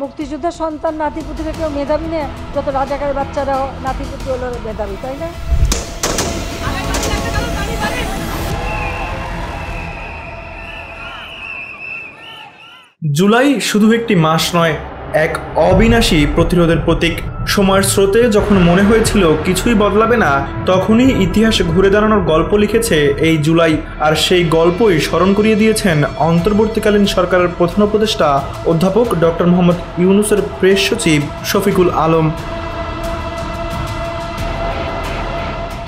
মুক্তিযোদ্ধার সন্তান নাতিপুতিরা কেউ মেধাবী নেই, যত রাজাকারের বাচ্চারাও নাতিপুতি হলো মেধাবী, তাই না? জুলাই শুধু একটি মাস নয়, এক অবিনাশী প্রতিরোধের প্রতীক। সময়ের স্রোতে যখন মনে হয়েছিল কিছুই বদলাবে না, তখনই ইতিহাস ঘুরে দাঁড়ানোর গল্প লিখেছে এই জুলাই। আর সেই গল্পই স্মরণ করিয়ে দিয়েছেন অন্তর্বর্তীকালীন সরকারের প্রধান উপদেষ্টা অধ্যাপক ডক্টর মোহাম্মদ ইউনূসের প্রেস সচিব শফিকুল আলম।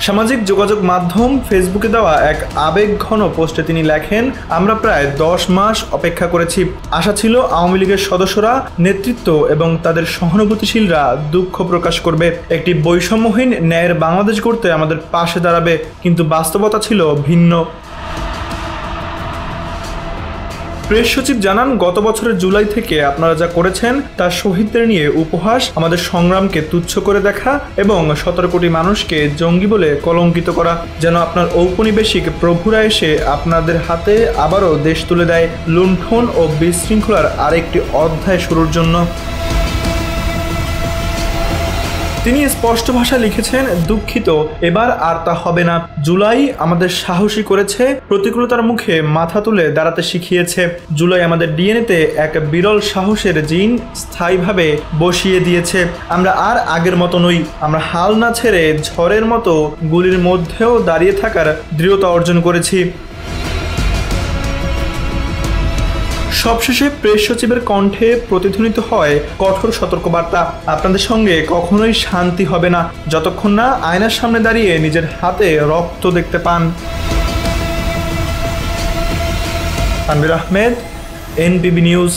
সামাজিক যোগাযোগ মাধ্যম ফেসবুকে দেওয়া এক আবেগঘন পোস্টে তিনি লেখেন, আমরা প্রায় 10 মাস অপেক্ষা করেছি। আশা ছিল আওয়ামী লীগের সদস্যরা, নেতৃত্ব এবং তাদের সহানুভূতিশীলরা দুঃখ প্রকাশ করবে, একটি বৈষম্যহীন ন্যায়ের বাংলাদেশ গড়তে আমাদের পাশে দাঁড়াবে, কিন্তু বাস্তবতা ছিল ভিন্ন। প্রেস সচিব জানান, গত বছরের জুলাই থেকে আপনারা যা করেছেন তা শহীদদের নিয়ে উপহাস, আমাদের সংগ্রামকে তুচ্ছ করে দেখা এবং 17 কোটি মানুষকে জঙ্গি বলে কলঙ্কিত করা, যেন আপনার ঔপনিবেশিক প্রভুরা এসে আপনাদের হাতে আবারও দেশ তুলে দেয় লুণ্ঠন ও বিশৃঙ্খলার আরেকটি অধ্যায় শুরুর জন্য। তিনি স্পষ্ট ভাষায় লিখেছেন, দুঃখিত, এবার আর তা হবে না। জুলাই আমাদের সাহসী করেছে, প্রতিকূলতার মুখে মাথা তুলে দাঁড়াতে শিখিয়েছে। জুলাই আমাদের ডিএনএতে এক বিরল সাহসের জিন স্থায়ীভাবে বসিয়ে দিয়েছে। আমরা আর আগের মতো নই। আমরা হাল না ছেড়ে ঝড়ের মতো গুলির মধ্যেও দাঁড়িয়ে থাকার দৃঢ়তা অর্জন করেছি। সবশেষে প্রেস সচিবের কণ্ঠে প্রতিধ্বনিত হয় কঠোর সতর্কবার্তা, আপনাদের সঙ্গে কখনোই শান্তি হবে না যতক্ষণ না আয়নার সামনে দাঁড়িয়ে নিজের হাতে রক্ত দেখতে পান। তানভীর আহমেদ, এনপিবি নিউজ।